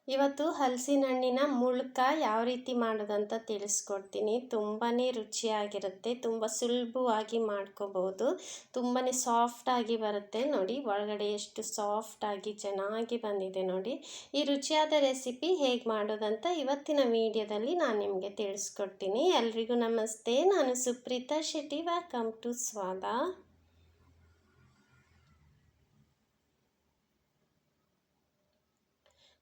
ಇವತ್ತು ಹಲಸಿನ ಹಣ್ಣಿನ ಮುಳ್ಕ ಯಾವ ರೀತಿ ಮಾಡೋದಂತ ತಿಳಿಸ್ಕೊಡ್ತೀನಿ. ತುಂಬಾ ರುಚಿಯಾಗಿರುತ್ತೆ, ತುಂಬ ಸುಲಭವಾಗಿ ಮಾಡ್ಕೋಬೋದು, ತುಂಬಾ ಸಾಫ್ಟಾಗಿ ಬರುತ್ತೆ. ನೋಡಿ ಒಳಗಡೆ ಎಷ್ಟು ಸಾಫ್ಟಾಗಿ ಚೆನ್ನಾಗಿ ಬಂದಿದೆ ನೋಡಿ. ಈ ರುಚಿಯಾದ ರೆಸಿಪಿ ಹೇಗೆ ಮಾಡೋದಂತ ಇವತ್ತಿನ ವಿಡಿಯೋದಲ್ಲಿ ನಾನು ನಿಮಗೆ ತಿಳಿಸ್ಕೊಡ್ತೀನಿ. ಎಲ್ರಿಗೂ ನಮಸ್ತೆ, ನಾನು ಸುಪ್ರೀತಾ ಶೆಟ್ಟಿ. ವೆಲ್ಕಮ್ ಟು ಸ್ವಾದ.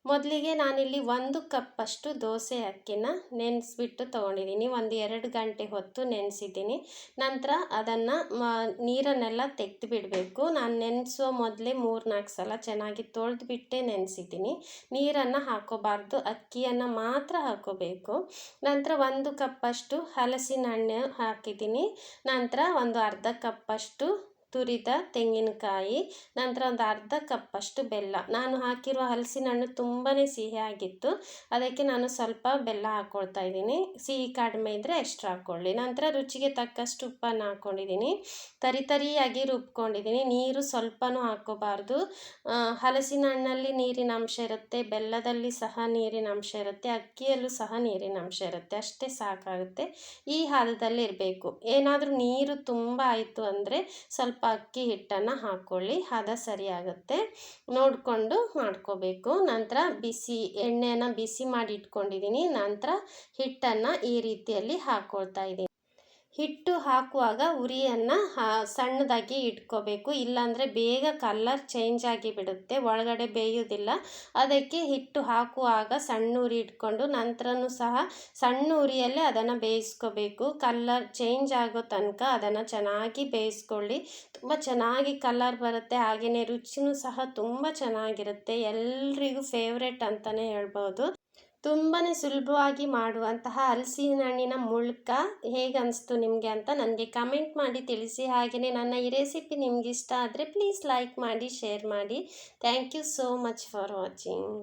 ಮೊದಲಿಗೆ ನಾನಿಲ್ಲಿ 1 ಕಪ್ಪಷ್ಟು ದೋಸೆ ಅಕ್ಕಿನ ನೆನೆಸ್ಬಿಟ್ಟು ತೊಗೊಂಡಿದ್ದೀನಿ. ಒಂದು 2 ಗಂಟೆ ಹೊತ್ತು ನೆನೆಸಿದ್ದೀನಿ. ನಂತರ ಅದನ್ನು ನೀರನ್ನೆಲ್ಲ ತೆಗೆದು ಬಿಡಬೇಕು. ನಾನು ನೆನೆಸುವ ಮೊದಲೇ 3-4 ಸಲ ಚೆನ್ನಾಗಿ ತೊಳೆದುಬಿಟ್ಟೆ ನೆನೆಸಿದ್ದೀನಿ. ನೀರನ್ನು ಹಾಕೋಬಾರ್ದು, ಅಕ್ಕಿಯನ್ನು ಮಾತ್ರ ಹಾಕೋಬೇಕು. ನಂತರ 1 ಕಪ್ಪಷ್ಟು ಹಲಸಿನ ಹಣ್ಣು ಹಾಕಿದ್ದೀನಿ. ನಂತರ ಒಂದು ಅರ್ಧ ಕಪ್ಪಷ್ಟು ತುರಿದ ತೆಂಗಿನಕಾಯಿ, ನಂತರ ಒಂದು ಅರ್ಧ ಕಪ್ಪಷ್ಟು ಬೆಲ್ಲ. ನಾನು ಹಾಕಿರುವ ಹಲಸಿನ ಹಣ್ಣು ತುಂಬಾ ಸಿಹಿಯಾಗಿತ್ತು, ಅದಕ್ಕೆ ನಾನು ಸ್ವಲ್ಪ ಬೆಲ್ಲ ಹಾಕ್ಕೊಳ್ತಾ ಇದ್ದೀನಿ. ಸಿಹಿ ಕಡಿಮೆ ಇದ್ದರೆ ಎಕ್ಸ್ಟ್ರಾ ಹಾಕ್ಕೊಳ್ಳಿ. ನಂತರ ರುಚಿಗೆ ತಕ್ಕಷ್ಟು ಉಪ್ಪನ್ನು ಹಾಕ್ಕೊಂಡಿದ್ದೀನಿ. ತರಿಯಾಗಿ ರುಬ್ಕೊಂಡಿದ್ದೀನಿ. ನೀರು ಸ್ವಲ್ಪನೂ ಹಾಕ್ಕೋಬಾರ್ದು. ಹಲಸಿನ ಹಣ್ಣಲ್ಲಿ ನೀರಿನ ಅಂಶ ಇರುತ್ತೆ, ಬೆಲ್ಲದಲ್ಲಿ ಸಹ ನೀರಿನ ಅಂಶ ಇರುತ್ತೆ, ಅಕ್ಕಿಯಲ್ಲೂ ಸಹ ನೀರಿನ ಅಂಶ ಇರುತ್ತೆ. ಅಷ್ಟೇ ಸಾಕಾಗುತ್ತೆ. ಈ ಹದದಲ್ಲಿ ಇರಬೇಕು. ಏನಾದರೂ ನೀರು ತುಂಬ ಆಯಿತು ಅಂದರೆ ಸ್ವಲ್ಪ ಅಕ್ಕಿ ಹಿಟ್ಟನ್ನು ಹಾಕ್ಕೊಳ್ಳಿ, ಹದ ಸರಿಯಾಗುತ್ತೆ. ನೋಡಿಕೊಂಡು ಮಾಡ್ಕೋಬೇಕು. ನಂತರ ಎಣ್ಣೆಯನ್ನು ಬಿಸಿ ಮಾಡಿ ಇಟ್ಕೊಂಡಿದ್ದೀನಿ. ನಂತರ ಹಿಟ್ಟನ್ನು ಈ ರೀತಿಯಲ್ಲಿ ಹಾಕ್ಕೊಳ್ತಾ ಇದ್ದೀನಿ. ಹಿಟ್ಟು ಹಾಕುವಾಗ ಉರಿಯನ್ನು ಸಣ್ಣದಾಗಿ ಇಟ್ಕೋಬೇಕು, ಇಲ್ಲಾಂದರೆ ಬೇಗ ಕಲರ್ ಚೇಂಜ್ ಆಗಿ ಬಿಡುತ್ತೆ, ಒಳಗಡೆ ಬೇಯೋದಿಲ್ಲ. ಅದಕ್ಕೆ ಹಿಟ್ಟು ಹಾಕುವಾಗ ಸಣ್ಣ ಉರಿ ಇಟ್ಕೊಂಡು ನಂತರನೂ ಸಹ ಸಣ್ಣ ಉರಿಯಲ್ಲೇ ಅದನ್ನು ಬೇಯಿಸ್ಕೋಬೇಕು. ಕಲರ್ ಚೇಂಜ್ ಆಗೋ ತನಕ ಅದನ್ನು ಚೆನ್ನಾಗಿ ಬೇಯಿಸ್ಕೊಳ್ಳಿ. ತುಂಬ ಚೆನ್ನಾಗಿ ಕಲರ್ ಬರುತ್ತೆ, ಹಾಗೆಯೇ ರುಚಿನೂ ಸಹ ತುಂಬ ಚೆನ್ನಾಗಿರುತ್ತೆ. ಎಲ್ರಿಗೂ ಫೇವ್ರೆಟ್ ಅಂತಲೇ ಹೇಳ್ಬೋದು. ತುಂಬಾ ಸುಲಭವಾಗಿ ಮಾಡುವಂತಹ ಹಲಸಿನ ಹಣ್ಣಿನ ಮುಳ್ಕ ಹೇಗೆ ಅನಿಸ್ತು ನಿಮಗೆ ಅಂತ ನನಗೆ ಕಮೆಂಟ್ ಮಾಡಿ ತಿಳಿಸಿ. ಹಾಗೆಯೇ ನನ್ನ ಈ ರೆಸಿಪಿ ನಿಮ್ಗೆ ಇಷ್ಟ ಆದರೆ ಪ್ಲೀಸ್ ಲೈಕ್ ಮಾಡಿ, ಶೇರ್ ಮಾಡಿ. Thank you so much for watching.